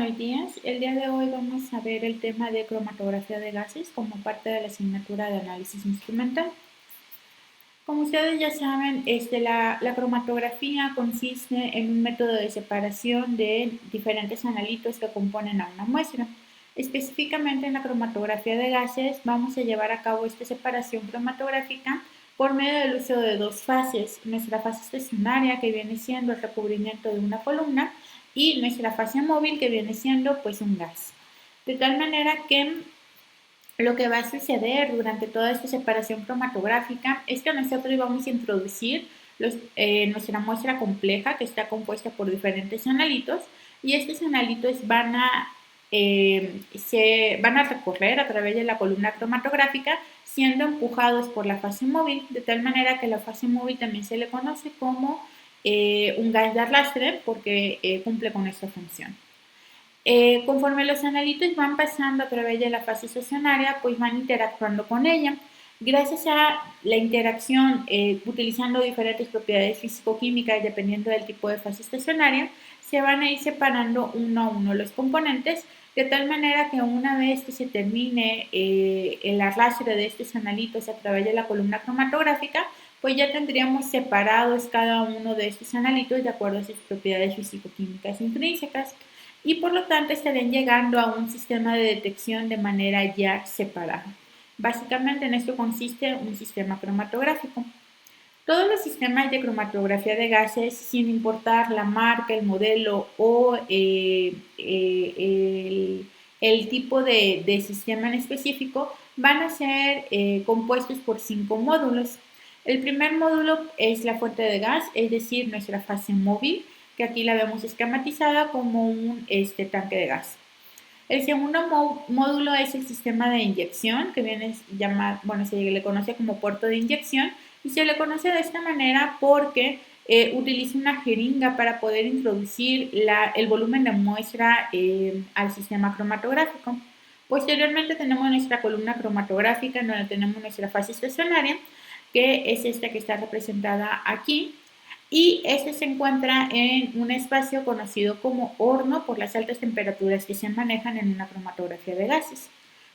buenos días. El día de hoy vamos a ver el tema de cromatografía de gases como parte de la asignatura de análisis instrumental. Como ustedes ya saben, la cromatografía consiste en un método de separación de diferentes analitos que componen a una muestra. Específicamente en la cromatografía de gases vamos a llevar a cabo esta separación cromatográfica por medio del uso de dos fases, nuestra fase estacionaria que viene siendo el recubrimiento de una columna y nuestra fase móvil que viene siendo pues un gas. De tal manera que lo que va a suceder durante toda esta separación cromatográfica es que nosotros vamos a introducir nuestra muestra compleja que está compuesta por diferentes analitos y estos analitos van a recorrer a través de la columna cromatográfica siendo empujados por la fase móvil, de tal manera que la fase móvil también se le conoce como un gas de arrastre porque cumple con esta función. Conforme los analitos van pasando a través de la fase estacionaria, pues van interactuando con ella. Gracias a la interacción, utilizando diferentes propiedades físico-químicas dependiendo del tipo de fase estacionaria, se van a ir separando uno a uno los componentes, de tal manera que una vez que se termine el arrastre de estos analitos a través de la columna cromatográfica, pues ya tendríamos separados cada uno de estos analitos de acuerdo a sus propiedades físico-químicas intrínsecas y por lo tanto estarían llegando a un sistema de detección de manera ya separada. Básicamente en esto consiste un sistema cromatográfico. Todos los sistemas de cromatografía de gases, sin importar la marca, el modelo o el tipo de sistema en específico, van a ser compuestos por 5 módulos. El primer módulo es la fuente de gas, es decir, nuestra fase móvil, que aquí la vemos esquematizada como un tanque de gas. El segundo módulo es el sistema de inyección, que viene llamado, bueno, se le conoce como puerto de inyección, y se le conoce de esta manera porque utiliza una jeringa para poder introducir el volumen de muestra al sistema cromatográfico. Posteriormente tenemos nuestra columna cromatográfica, en donde tenemos nuestra fase estacionaria, que es esta que está representada aquí, y este se encuentra en un espacio conocido como horno por las altas temperaturas que se manejan en una cromatografía de gases.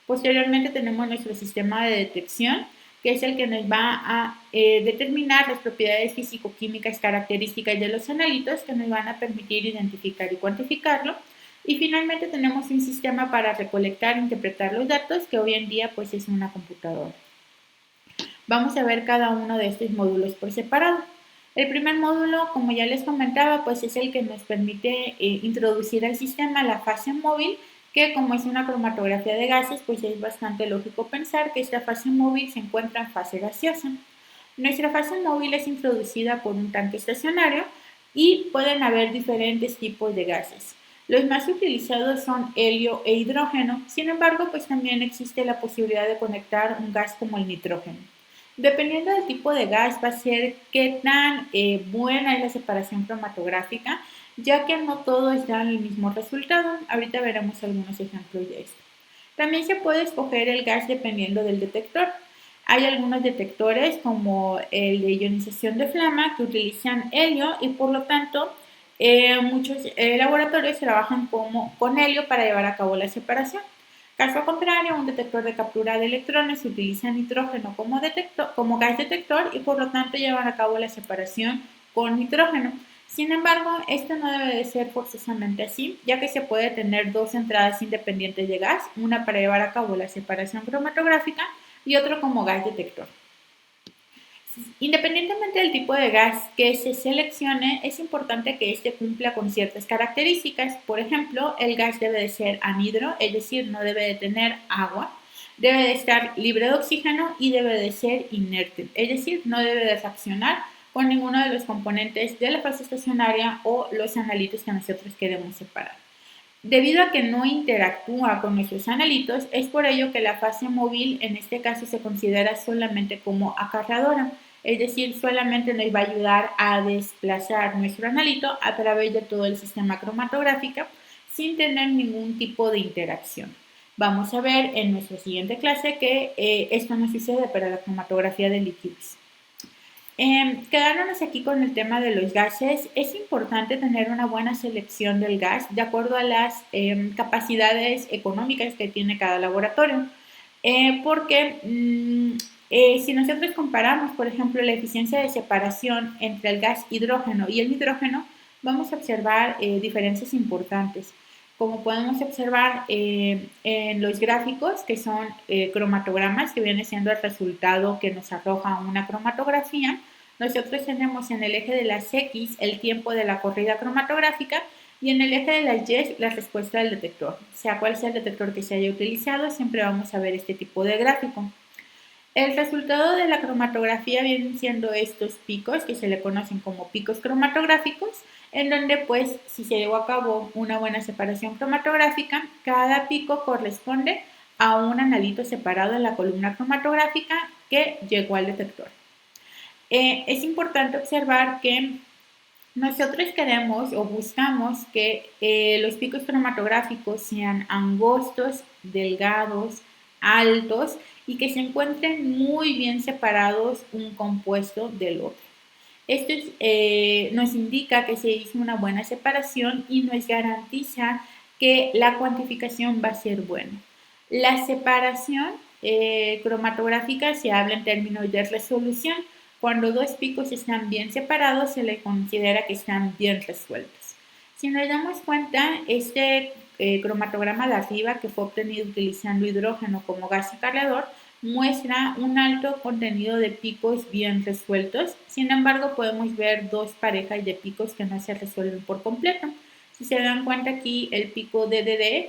Posteriormente tenemos nuestro sistema de detección, que es el que nos va a determinar las propiedades físico-químicas características de los analitos que nos van a permitir identificar y cuantificarlo. Y finalmente tenemos un sistema para recolectar e interpretar los datos, que hoy en día pues es una computadora. Vamos a ver cada uno de estos módulos por separado. El primer módulo, como ya les comentaba, pues es el que nos permite introducir al sistema la fase móvil, que como es una cromatografía de gases, pues es bastante lógico pensar que esta fase móvil se encuentra en fase gaseosa. Nuestra fase móvil es introducida por un tanque estacionario y pueden haber diferentes tipos de gases. Los más utilizados son helio e hidrógeno, sin embargo, pues también existe la posibilidad de conectar un gas como el nitrógeno. Dependiendo del tipo de gas va a ser qué tan buena es la separación cromatográfica, ya que no todos dan el mismo resultado. Ahorita veremos algunos ejemplos de esto. También se puede escoger el gas dependiendo del detector. Hay algunos detectores como el de ionización de flama que utilizan helio y por lo tanto muchos laboratorios trabajan con helio para llevar a cabo la separación. Caso contrario, un detector de captura de electrones utiliza nitrógeno como gas detector y por lo tanto llevan a cabo la separación con nitrógeno. Sin embargo, esto no debe de ser forzosamente así, ya que se puede tener dos entradas independientes de gas, una para llevar a cabo la separación cromatográfica y otro como gas detector. Independientemente del tipo de gas que se seleccione, es importante que éste cumpla con ciertas características. Por ejemplo, el gas debe de ser anhidro, es decir, no debe de tener agua, debe de estar libre de oxígeno y debe de ser inerte, es decir, no debe de reaccionar con ninguno de los componentes de la fase estacionaria o los analitos que nosotros queremos separar. Debido a que no interactúa con nuestros analitos, es por ello que la fase móvil en este caso se considera solamente como acarreadora, es decir, solamente nos va a ayudar a desplazar nuestro analito a través de todo el sistema cromatográfico sin tener ningún tipo de interacción. Vamos a ver en nuestra siguiente clase que esto no sucede para la cromatografía de líquidos. Quedándonos aquí con el tema de los gases, es importante tener una buena selección del gas de acuerdo a las capacidades económicas que tiene cada laboratorio. Porque si nosotros comparamos, por ejemplo, la eficiencia de separación entre el gas hidrógeno y el nitrógeno, vamos a observar diferencias importantes. Como podemos observar en los gráficos, que son cromatogramas, que viene siendo el resultado que nos arroja una cromatografía, nosotros tenemos en el eje de las X el tiempo de la corrida cromatográfica y en el eje de las Y la respuesta del detector. Sea cual sea el detector que se haya utilizado, siempre vamos a ver este tipo de gráfico. El resultado de la cromatografía vienen siendo estos picos que se le conocen como picos cromatográficos, en donde pues si se llevó a cabo una buena separación cromatográfica, cada pico corresponde a un analito separado en la columna cromatográfica que llegó al detector. Es importante observar que nosotros queremos o buscamos que los picos cromatográficos sean angostos, delgados, altos y que se encuentren muy bien separados un compuesto del otro. Esto nos indica que se hizo una buena separación y nos garantiza que la cuantificación va a ser buena. La separación cromatográfica se habla en términos de resolución. Cuando dos picos están bien separados, se le considera que están bien resueltos. Si nos damos cuenta, este cromatograma de arriba, que fue obtenido utilizando hidrógeno como gas acarreador, muestra un alto contenido de picos bien resueltos. Sin embargo, podemos ver dos parejas de picos que no se resuelven por completo. Si se dan cuenta aquí, el pico DDD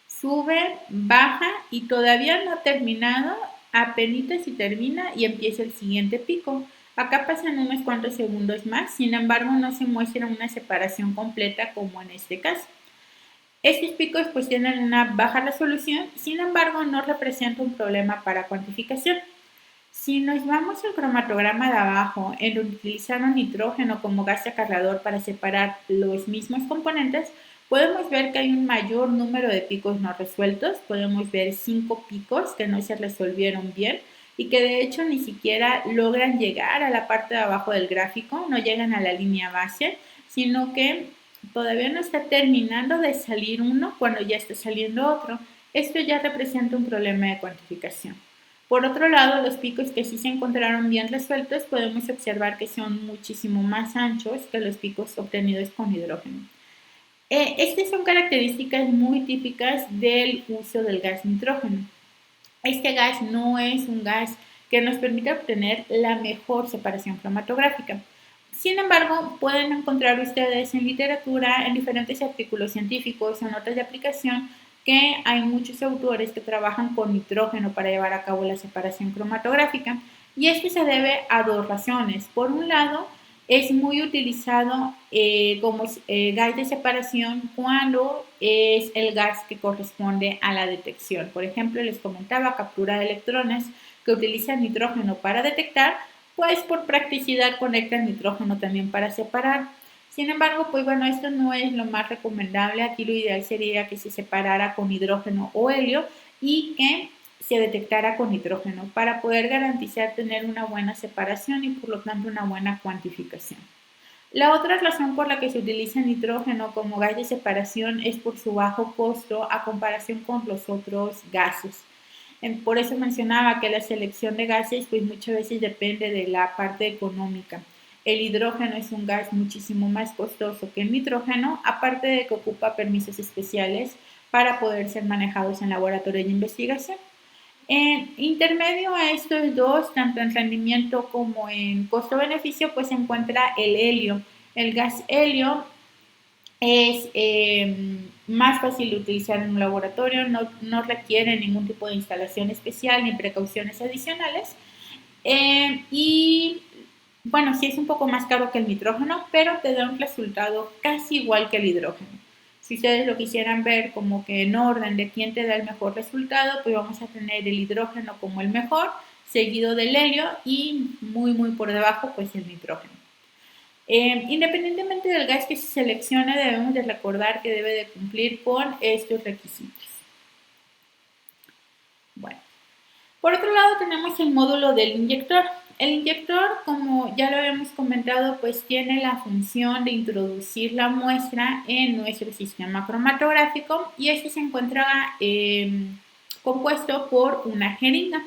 sube, baja y todavía no ha terminado, apenas si termina y empieza el siguiente pico. Acá pasan unos cuantos segundos más, sin embargo no se muestra una separación completa como en este caso. Estos picos pues tienen una baja resolución, sin embargo no representa un problema para cuantificación. Si nos vamos al cromatograma de abajo, en donde utilizaron nitrógeno como gas acarreador para separar los mismos componentes, podemos ver que hay un mayor número de picos no resueltos. Podemos ver 5 picos que no se resolvieron bien y que de hecho ni siquiera logran llegar a la parte de abajo del gráfico, no llegan a la línea base, sino que todavía no está terminando de salir uno cuando ya está saliendo otro. Esto ya representa un problema de cuantificación. Por otro lado, los picos que sí se encontraron bien resueltos podemos observar que son muchísimo más anchos que los picos obtenidos con hidrógeno. Estas son características muy típicas del uso del gas nitrógeno. Este gas no es un gas que nos permita obtener la mejor separación cromatográfica. Sin embargo, pueden encontrar ustedes en literatura, en diferentes artículos científicos, en notas de aplicación, que hay muchos autores que trabajan con nitrógeno para llevar a cabo la separación cromatográfica. Y esto se debe a dos razones. Por un lado, es muy utilizado como gas de separación cuando es el gas que corresponde a la detección. Por ejemplo, les comentaba captura de electrones que utilizan nitrógeno para detectar, pues por practicidad conectan nitrógeno también para separar. Sin embargo, pues bueno, esto no es lo más recomendable. Aquí lo ideal sería que se separara con hidrógeno o helio y que se detectara con nitrógeno para poder garantizar tener una buena separación y por lo tanto una buena cuantificación. La otra razón por la que se utiliza nitrógeno como gas de separación es por su bajo costo a comparación con los otros gases. Por eso mencionaba que la selección de gases pues muchas veces depende de la parte económica. El hidrógeno es un gas muchísimo más costoso que el nitrógeno, aparte de que ocupa permisos especiales para poder ser manejados en laboratorios de investigación. En intermedio a estos dos, tanto en rendimiento como en costo-beneficio, pues se encuentra el helio. El gas helio es más fácil de utilizar en un laboratorio, no requiere ningún tipo de instalación especial ni precauciones adicionales. Y bueno, sí es un poco más caro que el nitrógeno, pero te da un resultado casi igual que el hidrógeno. Si ustedes lo quisieran ver como que en orden de quién te da el mejor resultado, pues vamos a tener el hidrógeno como el mejor, seguido del helio y muy por debajo pues el nitrógeno. Independientemente del gas que se seleccione, debemos de recordar que debe de cumplir con estos requisitos. Bueno, por otro lado tenemos el módulo del inyector. El inyector, como ya lo habíamos comentado, pues tiene la función de introducir la muestra en nuestro sistema cromatográfico y este se encuentra compuesto por una jeringa.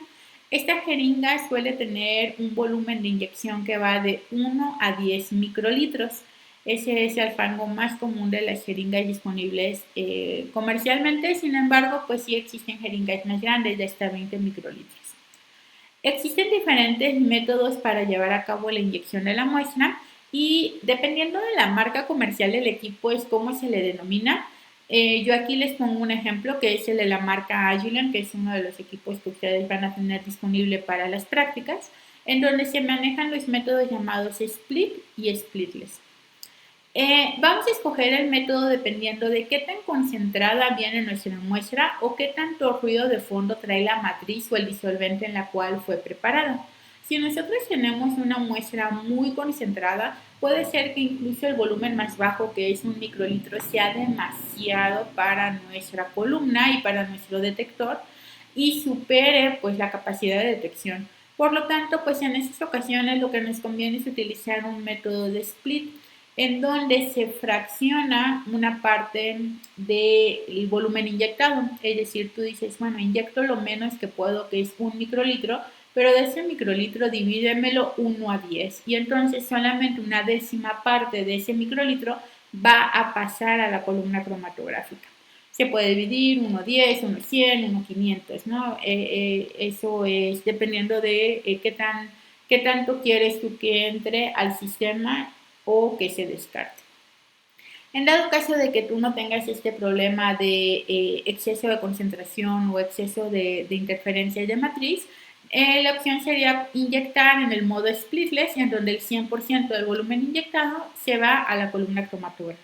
Esta jeringa suele tener un volumen de inyección que va de 1 a 10 microlitros. Ese es el rango más común de las jeringas disponibles comercialmente. Sin embargo, pues sí existen jeringas más grandes de hasta 20 microlitros. Existen diferentes métodos para llevar a cabo la inyección de la muestra y dependiendo de la marca comercial del equipo es cómo se le denomina. Yo aquí les pongo un ejemplo que es el de la marca Agilent, que es uno de los equipos que ustedes van a tener disponible para las prácticas, en donde se manejan los métodos llamados split y splitless. Vamos a escoger el método dependiendo de qué tan concentrada viene nuestra muestra o qué tanto ruido de fondo trae la matriz o el disolvente en la cual fue preparada. Si nosotros tenemos una muestra muy concentrada, puede ser que incluso el volumen más bajo, que es 1 microlitro, sea demasiado para nuestra columna y para nuestro detector y supere pues la capacidad de detección. Por lo tanto, pues en esas ocasiones lo que nos conviene es utilizar un método de split en donde se fracciona una parte del volumen inyectado. Es decir, tú dices, bueno, inyecto lo menos que puedo, que es 1 microlitro, pero de ese microlitro divídemelo 1 a 10. Y entonces solamente una décima parte de ese microlitro va a pasar a la columna cromatográfica. Se puede dividir 1 a 10, 1 a 100, 1 a 500, ¿no? Eso es dependiendo de qué tanto quieres tú que entre al sistema o que se descarte. En dado caso de que tú no tengas este problema de exceso de concentración o exceso de interferencia de matriz, la opción sería inyectar en el modo splitless, en donde el 100% del volumen inyectado se va a la columna cromatográfica.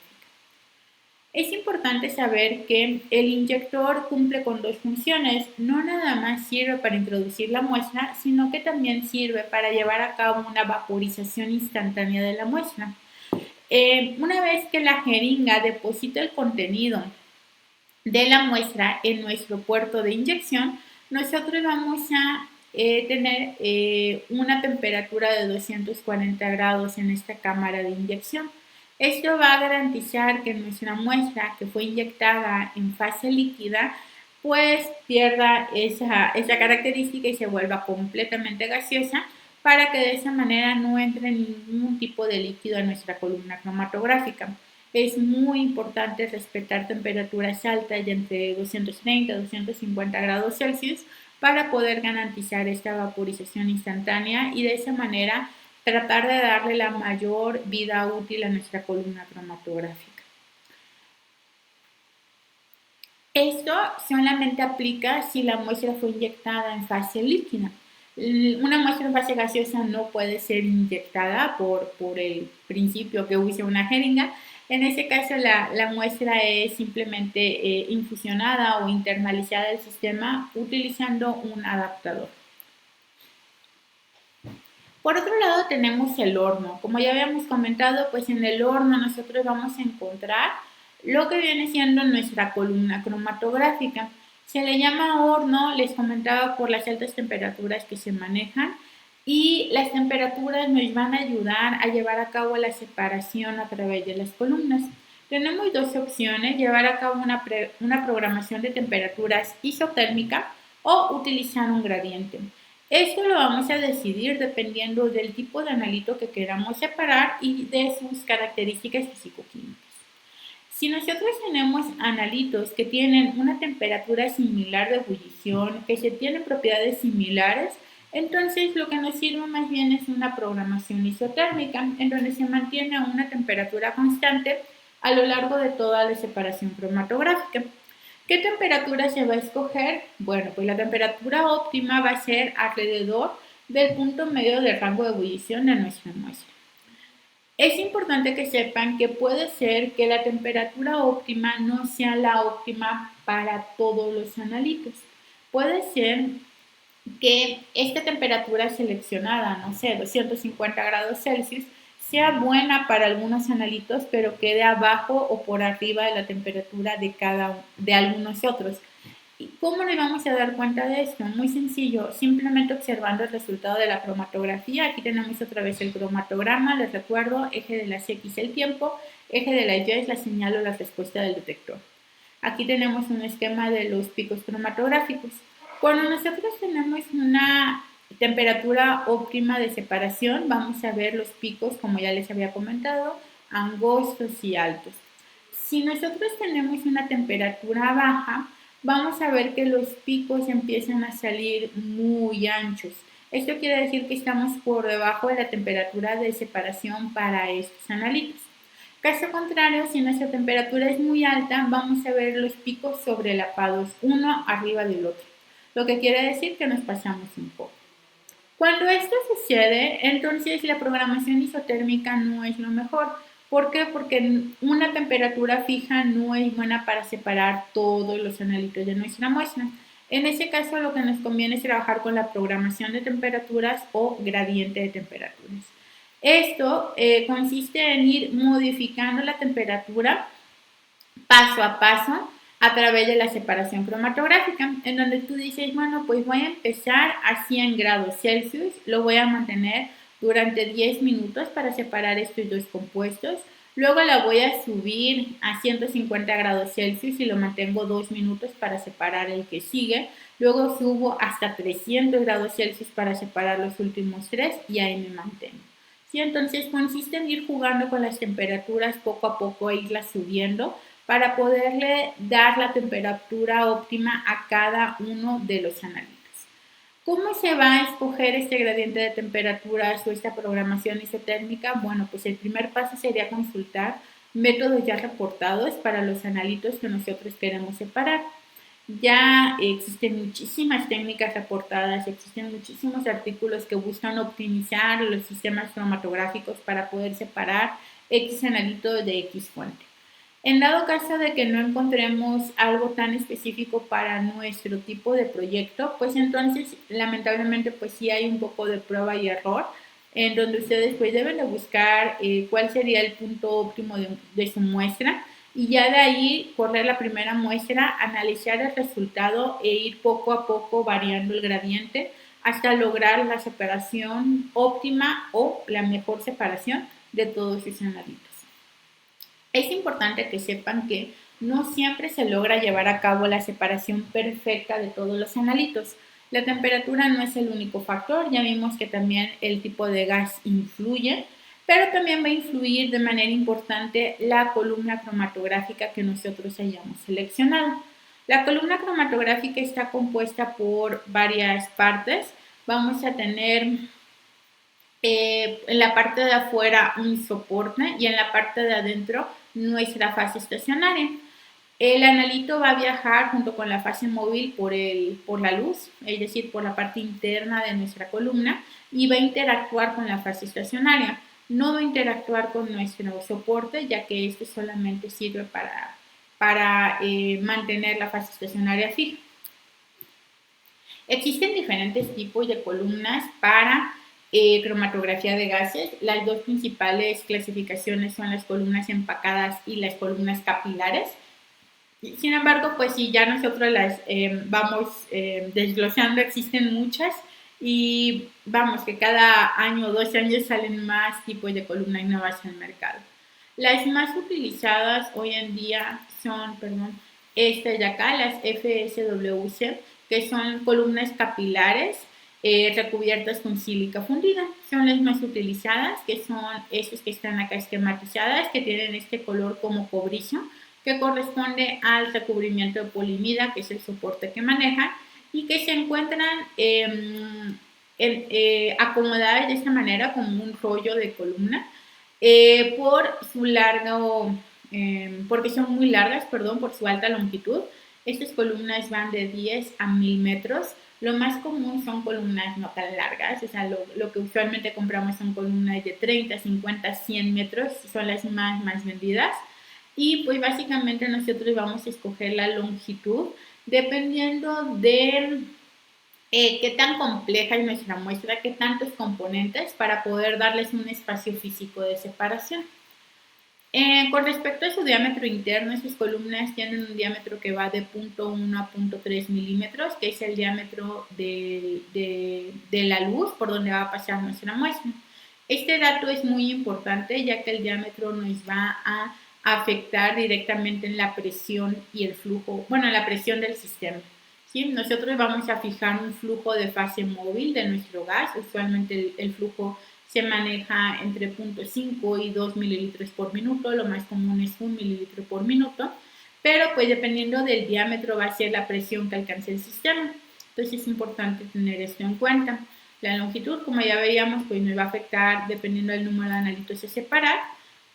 Es importante saber que el inyector cumple con dos funciones. No nada más sirve para introducir la muestra, sino que también sirve para llevar a cabo una vaporización instantánea de la muestra. Una vez que la jeringa deposita el contenido de la muestra en nuestro puerto de inyección, nosotros vamos a tener una temperatura de 240 grados en esta cámara de inyección. Esto va a garantizar que nuestra muestra que fue inyectada en fase líquida pues pierda esa característica y se vuelva completamente gaseosa para que de esa manera no entre ningún tipo de líquido a nuestra columna cromatográfica. Es muy importante respetar temperaturas altas de entre 230 y 250 grados Celsius para poder garantizar esta vaporización instantánea y de esa manera tratar de darle la mayor vida útil a nuestra columna cromatográfica. Esto solamente aplica si la muestra fue inyectada en fase líquida. Una muestra en fase gaseosa no puede ser inyectada por el principio que use una jeringa. En ese caso, la muestra es simplemente infusionada o internalizada al sistema utilizando un adaptador. Por otro lado, tenemos el horno. Como ya habíamos comentado, pues en el horno nosotros vamos a encontrar lo que viene siendo nuestra columna cromatográfica. Se le llama horno, les comentaba, por las altas temperaturas que se manejan y las temperaturas nos van a ayudar a llevar a cabo la separación a través de las columnas. Tenemos dos opciones, llevar a cabo una programación de temperaturas isotérmica o utilizar un gradiente. Esto lo vamos a decidir dependiendo del tipo de analito que queramos separar y de sus características físico-químicas. Si nosotros tenemos analitos que tienen una temperatura similar de ebullición, que se tienen propiedades similares, entonces lo que nos sirve más bien es una programación isotérmica, en donde se mantiene a una temperatura constante a lo largo de toda la separación cromatográfica. ¿Qué temperatura se va a escoger? Bueno, pues la temperatura óptima va a ser alrededor del punto medio del rango de ebullición de nuestra muestra. Es importante que sepan que puede ser que la temperatura óptima no sea la óptima para todos los analitos. Puede ser que esta temperatura seleccionada, no sé, 250 grados Celsius, sea buena para algunos analitos, pero quede abajo o por arriba de la temperatura de algunos otros. ¿Cómo nos vamos a dar cuenta de esto? Muy sencillo, simplemente observando el resultado de la cromatografía. Aquí tenemos otra vez el cromatograma, les recuerdo, eje de las X el tiempo, eje de la Y es la señal o la respuesta del detector. Aquí tenemos un esquema de los picos cromatográficos. Cuando nosotros tenemos una temperatura óptima de separación, vamos a ver los picos, como ya les había comentado, angostos y altos. Si nosotros tenemos una temperatura baja, vamos a ver que los picos empiezan a salir muy anchos. Esto quiere decir que estamos por debajo de la temperatura de separación para estos analitos. Caso contrario, si nuestra temperatura es muy alta, vamos a ver los picos sobrelapados, uno arriba del otro, lo que quiere decir que nos pasamos un poco. Cuando esto sucede, entonces la programación isotérmica no es lo mejor. ¿Por qué? Porque una temperatura fija no es buena para separar todos los analitos de nuestra muestra. En ese caso, lo que nos conviene es trabajar con la programación de temperaturas o gradiente de temperaturas. Esto consiste en ir modificando la temperatura paso a paso a través de la separación cromatográfica, en donde tú dices, bueno, pues voy a empezar a 100 grados Celsius, lo voy a mantener durante 10 minutos para separar estos dos compuestos, luego la voy a subir a 150 grados Celsius y lo mantengo 2 minutos para separar el que sigue, luego subo hasta 300 grados Celsius para separar los últimos tres y ahí me mantengo. ¿Sí? Entonces consiste en ir jugando con las temperaturas poco a poco e irlas subiendo para poderle dar la temperatura óptima a cada uno de los analitos. ¿Cómo se va a escoger este gradiente de temperaturas o esta programación isotérmica? Bueno, pues el primer paso sería consultar métodos ya reportados para los analitos que nosotros queremos separar. Ya existen muchísimas técnicas reportadas, existen muchísimos artículos que buscan optimizar los sistemas cromatográficos para poder separar X analito de X fuente. En dado caso de que no encontremos algo tan específico para nuestro tipo de proyecto, pues entonces lamentablemente pues sí hay un poco de prueba y error en donde ustedes pues deben de buscar cuál sería el punto óptimo de su muestra y ya de ahí correr la primera muestra, analizar el resultado e ir poco a poco variando el gradiente hasta lograr la separación óptima o la mejor separación de todos sus analitos. Es importante que sepan que no siempre se logra llevar a cabo la separación perfecta de todos los analitos. La temperatura no es el único factor, ya vimos que también el tipo de gas influye, pero también va a influir de manera importante la columna cromatográfica que nosotros hayamos seleccionado. La columna cromatográfica está compuesta por varias partes. Vamos a tener en la parte de afuera un soporte y en la parte de adentro nuestra fase estacionaria. El analito va a viajar junto con la fase móvil por la luz, es decir, por la parte interna de nuestra columna y va a interactuar con la fase estacionaria. No va a interactuar con nuestro soporte, ya que este solamente sirve para mantener la fase estacionaria fija. Existen diferentes tipos de columnas para cromatografía de gases. Las dos principales clasificaciones son las columnas empacadas y las columnas capilares. Sin embargo, pues si ya nosotros las vamos desglosando, existen muchas y vamos que cada año o 2 años salen más tipos de columnas nuevas en el mercado. Las más utilizadas hoy en día son, estas de acá, las FSWC, que son columnas capilares recubiertas con sílica fundida. Son las más utilizadas, que son estas que están acá esquematizadas, que tienen este color como cobrizo, que corresponde al recubrimiento de polimida, que es el soporte que manejan, y que se encuentran acomodadas de esta manera como un rollo de columna por su largo, porque son muy largas, por su alta longitud. Estas columnas van de 10 a 1000 metros. Lo más común son columnas no tan largas, o sea, lo que usualmente compramos son columnas de 30, 50, 100 metros, son las más vendidas. Y pues básicamente nosotros vamos a escoger la longitud dependiendo de qué tan compleja es nuestra muestra, qué tantos componentes para poder darles un espacio físico de separación. Con respecto a su diámetro interno, esas columnas tienen un diámetro que va de 0.1 a 0.3 milímetros, que es el diámetro de la luz por donde va a pasar nuestra muestra. Este dato es muy importante ya que el diámetro nos va a afectar directamente en la presión y el flujo, bueno, en la presión del sistema. ¿Sí? Nosotros vamos a fijar un flujo de fase móvil de nuestro gas, usualmente el flujo se maneja entre 0.5 y 2 mililitros por minuto, lo más común es 1 mililitro por minuto, pero pues dependiendo del diámetro va a ser la presión que alcance el sistema. Entonces es importante tener esto en cuenta. La longitud, como ya veíamos, pues nos va a afectar dependiendo del número de analitos a separar.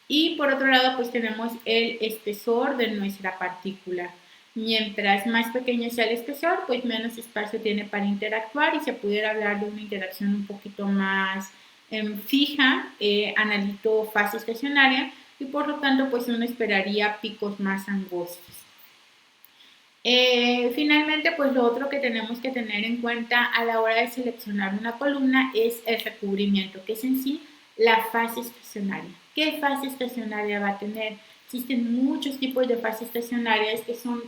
Y por otro lado, pues tenemos el espesor de nuestra partícula. Mientras más pequeño sea el espesor, pues menos espacio tiene para interactuar y se pudiera hablar de una interacción un poquito más fija, analito fase estacionaria y por lo tanto pues uno esperaría picos más angostos. Finalmente, pues lo otro que tenemos que tener en cuenta a la hora de seleccionar una columna es el recubrimiento, que es en sí la fase estacionaria. ¿Qué fase estacionaria va a tener? Existen muchos tipos de fases estacionarias que son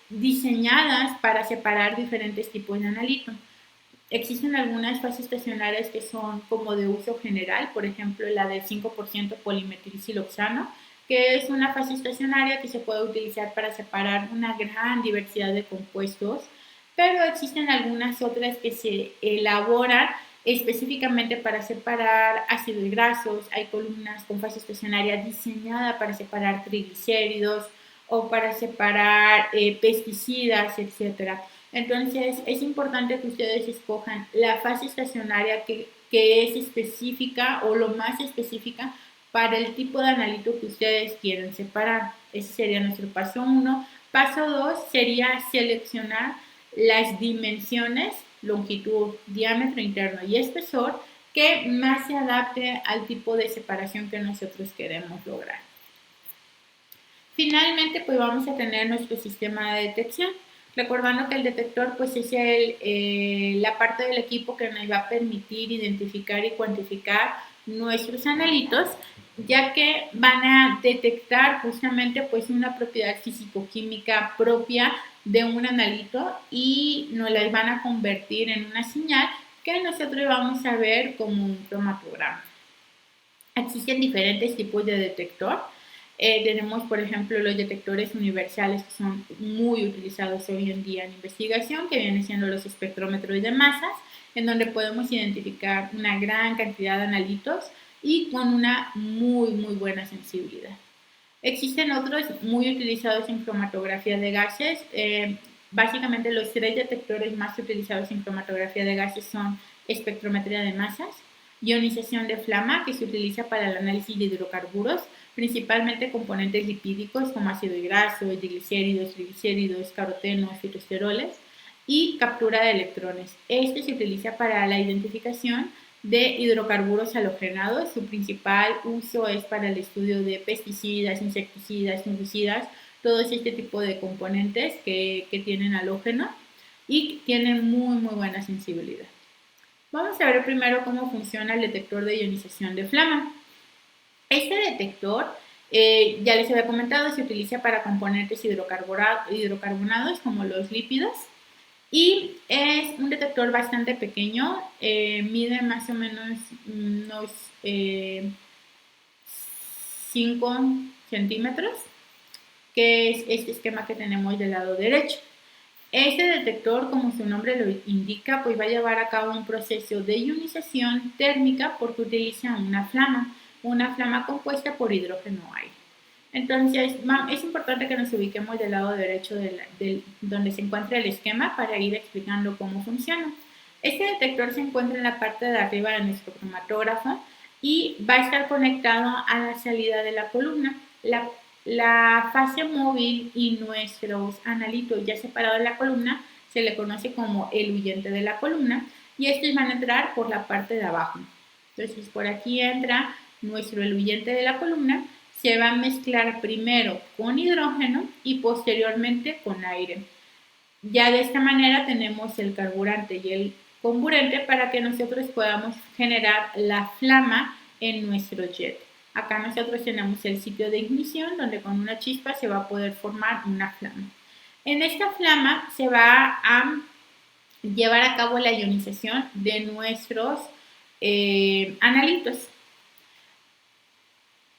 diseñadas para separar diferentes tipos de analito. Existen algunas fases estacionarias que son como de uso general, por ejemplo la de 5% polimetilsiloxano, que es una fase estacionaria que se puede utilizar para separar una gran diversidad de compuestos, pero existen algunas otras que se elaboran específicamente para separar ácidos grasos. Hay columnas con fase estacionaria diseñada para separar triglicéridos o para separar pesticidas, etcétera. Entonces, es importante que ustedes escojan la fase estacionaria que es específica o lo más específica para el tipo de analito que ustedes quieren separar. Ese sería nuestro paso 1. Paso 2 sería seleccionar las dimensiones, longitud, diámetro interno y espesor que más se adapte al tipo de separación que nosotros queremos lograr. Finalmente, pues vamos a tener nuestro sistema de detección. Recordando que el detector pues es la parte del equipo que nos va a permitir identificar y cuantificar nuestros analitos, ya que van a detectar justamente pues una propiedad físico-química propia de un analito y nos las van a convertir en una señal que nosotros vamos a ver como un cromatograma. Existen diferentes tipos de detector. Tenemos, por ejemplo, los detectores universales que son muy utilizados hoy en día en investigación, que vienen siendo los espectrómetros de masas, en donde podemos identificar una gran cantidad de analitos y con una muy buena sensibilidad. Existen otros muy utilizados en cromatografía de gases. Básicamente los 3 detectores más utilizados en cromatografía de gases son espectrometría de masas, ionización de flama, que se utiliza para el análisis de hidrocarburos, principalmente componentes lipídicos como ácido graso, triglicéridos, carotenos, fitoesteroles, y captura de electrones. Este se utiliza para la identificación de hidrocarburos halogenados. Su principal uso es para el estudio de pesticidas, insecticidas, fungicidas, todo este tipo de componentes que tienen halógeno y tienen muy buena sensibilidad. Vamos a ver primero cómo funciona el detector de ionización de flama. Este detector, ya les había comentado, se utiliza para componentes hidrocarbonados como los lípidos y es un detector bastante pequeño, mide más o menos unos 5 centímetros, que es este esquema que tenemos del lado derecho. Este detector, como su nombre lo indica, pues va a llevar a cabo un proceso de ionización térmica porque utiliza una flama compuesta por hidrógeno aire. Entonces, es importante que nos ubiquemos del lado derecho donde se encuentra el esquema para ir explicando cómo funciona. Este detector se encuentra en la parte de arriba de nuestro cromatógrafo y va a estar conectado a la salida de la columna. La fase móvil y nuestros analitos ya separados de la columna se le conoce como el huyente de la columna y estos van a entrar por la parte de abajo. Entonces, por aquí entra nuestro eluyente de la columna, se va a mezclar primero con hidrógeno y posteriormente con aire. Ya de esta manera tenemos el carburante y el comburente para que nosotros podamos generar la flama en nuestro jet. Acá nosotros tenemos el sitio de ignición donde con una chispa se va a poder formar una flama. En esta flama se va a llevar a cabo la ionización de nuestros analitos.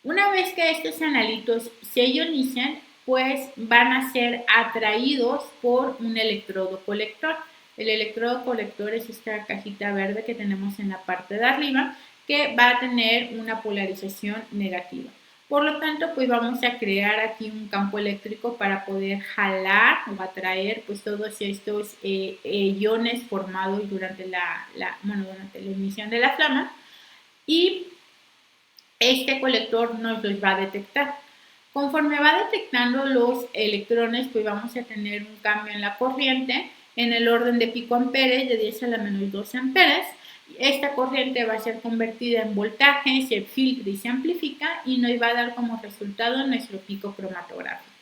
Una vez que estos analitos se ionicen, pues van a ser atraídos por un electrodo colector. El electrodo colector es esta cajita verde que tenemos en la parte de arriba, que va a tener una polarización negativa. Por lo tanto, pues vamos a crear aquí un campo eléctrico para poder jalar o atraer pues todos estos iones formados durante durante la emisión de la flama, y este colector nos los va a detectar. Conforme va detectando los electrones, pues vamos a tener un cambio en la corriente en el orden de picoamperes de 10 a la menos 12 amperes. Esta corriente va a ser convertida en voltaje, se filtra y se amplifica y nos va a dar como resultado nuestro pico cromatográfico.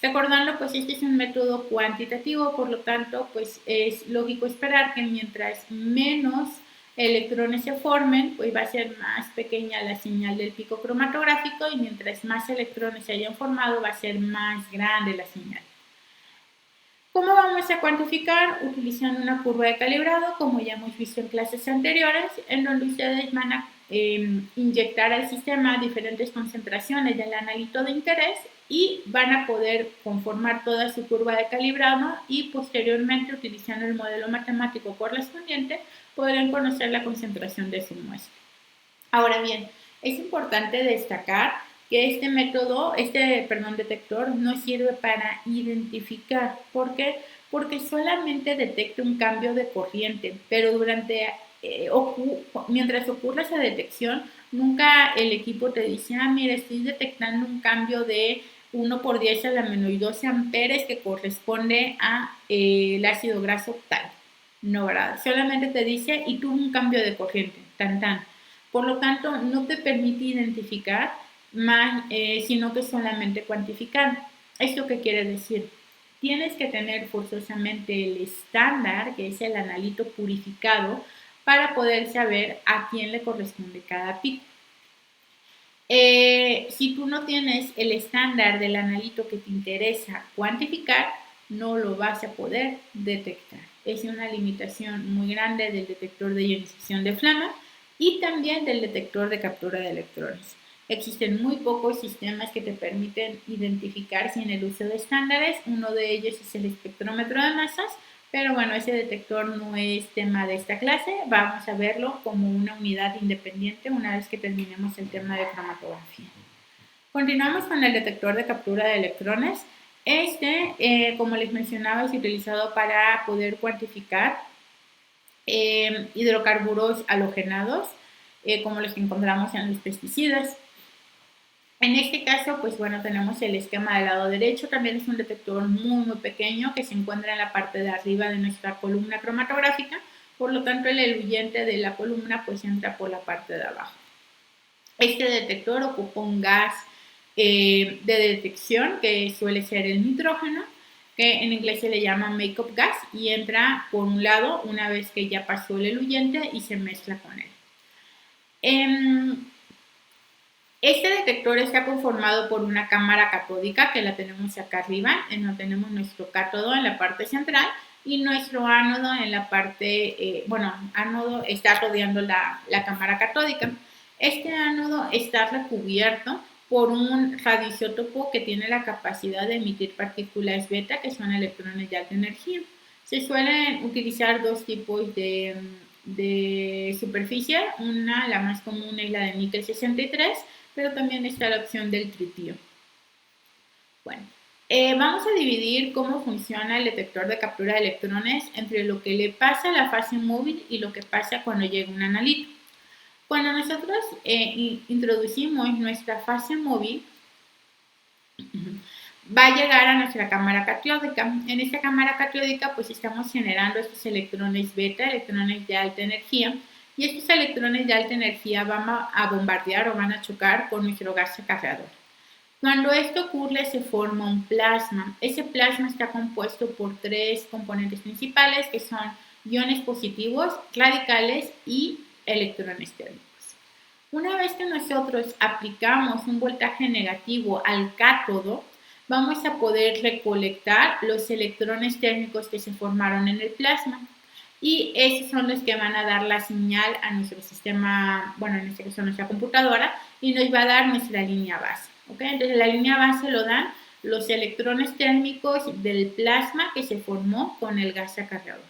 Recordando, pues este es un método cuantitativo, por lo tanto, pues es lógico esperar que mientras menos electrones se formen, pues va a ser más pequeña la señal del pico cromatográfico, y mientras más electrones se hayan formado, va a ser más grande la señal. ¿Cómo vamos a cuantificar? Utilizando una curva de calibrado, como ya hemos visto en clases anteriores, en donde ustedes van a inyectar al sistema diferentes concentraciones del analito de interés y van a poder conformar toda su curva de calibrado, y posteriormente, utilizando el modelo matemático correspondiente, podrán conocer la concentración de su muestra. Ahora bien, es importante destacar que este detector no sirve para identificar. ¿Por qué? Porque solamente detecta un cambio de corriente, pero mientras ocurre esa detección, nunca el equipo te dice, mira, estoy detectando un cambio de 1 por 10 a la menos 12 amperes que corresponde a el ácido graso tal. No, ¿verdad? Solamente te dice, y tuvo un cambio de corriente, tan. Por lo tanto, no te permite identificar más, sino que solamente cuantificar. ¿Esto qué quiere decir? Tienes que tener forzosamente el estándar, que es el analito purificado, para poder saber a quién le corresponde cada pico. Si tú no tienes el estándar del analito que te interesa cuantificar, no lo vas a poder detectar. Es una limitación muy grande del detector de ionización de flama y también del detector de captura de electrones. Existen muy pocos sistemas que te permiten identificar sin el uso de estándares. Uno de ellos es el espectrómetro de masas, pero bueno, ese detector no es tema de esta clase. Vamos a verlo como una unidad independiente una vez que terminemos el tema de cromatografía. Continuamos con el detector de captura de electrones. Como les mencionaba, es utilizado para poder cuantificar hidrocarburos halogenados, como los que encontramos en los pesticidas. En este caso, pues bueno, tenemos el esquema del lado derecho. También es un detector muy pequeño que se encuentra en la parte de arriba de nuestra columna cromatográfica. Por lo tanto, el eluyente de la columna pues entra por la parte de abajo. Este detector ocupa un gas de detección que suele ser el nitrógeno, que en inglés se le llama make-up gas, y entra por un lado una vez que ya pasó el eluyente y se mezcla con él. Este detector está conformado por una cámara catódica que la tenemos acá arriba, en donde tenemos nuestro cátodo en la parte central y nuestro ánodo en la parte, ánodo está rodeando la cámara catódica. Este ánodo está recubierto por un radioisótopo que tiene la capacidad de emitir partículas beta, que son electrones de alta energía. Se suelen utilizar dos tipos de superficie. La más común es la de níquel 63, pero también está la opción del tritio. Bueno, vamos a dividir cómo funciona el detector de captura de electrones entre lo que le pasa a la fase móvil y lo que pasa cuando llega un analito. Cuando nosotros introducimos nuestra fase móvil, va a llegar a nuestra cámara catódica. En esta cámara catódica pues estamos generando estos electrones beta, electrones de alta energía, y estos electrones de alta energía van a bombardear o van a chocar con nuestro gas acarreador. Cuando esto ocurre se forma un plasma. Ese plasma está compuesto por tres componentes principales, que son iones positivos, radicales y electrones térmicos. Una vez que nosotros aplicamos un voltaje negativo al cátodo, vamos a poder recolectar los electrones térmicos que se formaron en el plasma. Y esos son los que van a dar la señal a nuestro sistema, bueno, en este caso a nuestra computadora, y nos va a dar nuestra línea base. ¿Okay? Entonces la línea base lo dan los electrones térmicos del plasma que se formó con el gas acarreador.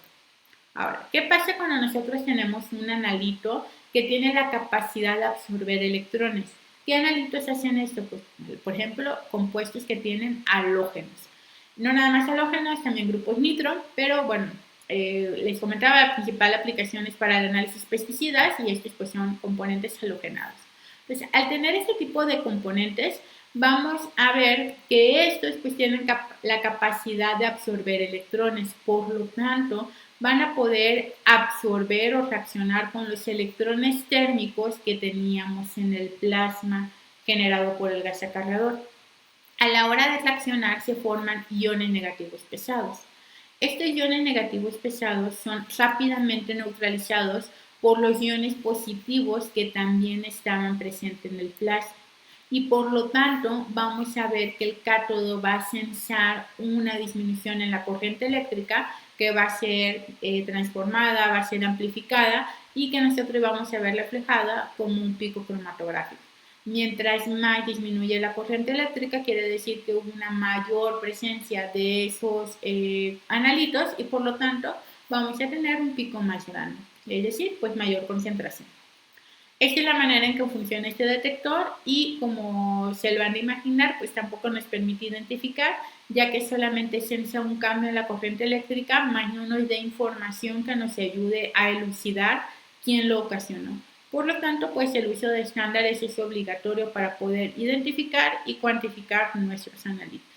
Ahora, ¿qué pasa cuando nosotros tenemos un analito que tiene la capacidad de absorber electrones? ¿Qué analitos hacen esto? Pues, por ejemplo, compuestos que tienen halógenos. No nada más halógenos, también grupos nitro, pero bueno, les comentaba, la principal aplicación es para el análisis de pesticidas y estos pues son componentes halogenados. Entonces, al tener este tipo de componentes, vamos a ver que estos pues tienen la capacidad de absorber electrones, por lo tanto, van a poder absorber o reaccionar con los electrones térmicos que teníamos en el plasma generado por el gas acarreador. A la hora de reaccionar se forman iones negativos pesados. Estos iones negativos pesados son rápidamente neutralizados por los iones positivos que también estaban presentes en el plasma. Y por lo tanto vamos a ver que el cátodo va a sensar una disminución en la corriente eléctrica que va a ser transformada, va a ser amplificada y que nosotros vamos a ver reflejada como un pico cromatográfico. Mientras más disminuye la corriente eléctrica, quiere decir que hubo una mayor presencia de esos analitos y por lo tanto vamos a tener un pico más grande, es decir, pues mayor concentración. Esta es la manera en que funciona este detector y como se lo van a imaginar, pues tampoco nos permite identificar, ya que solamente sensa un cambio en la corriente eléctrica, más no nos dé información que nos ayude a elucidar quién lo ocasionó. Por lo tanto, pues el uso de estándares es obligatorio para poder identificar y cuantificar nuestros analíticos.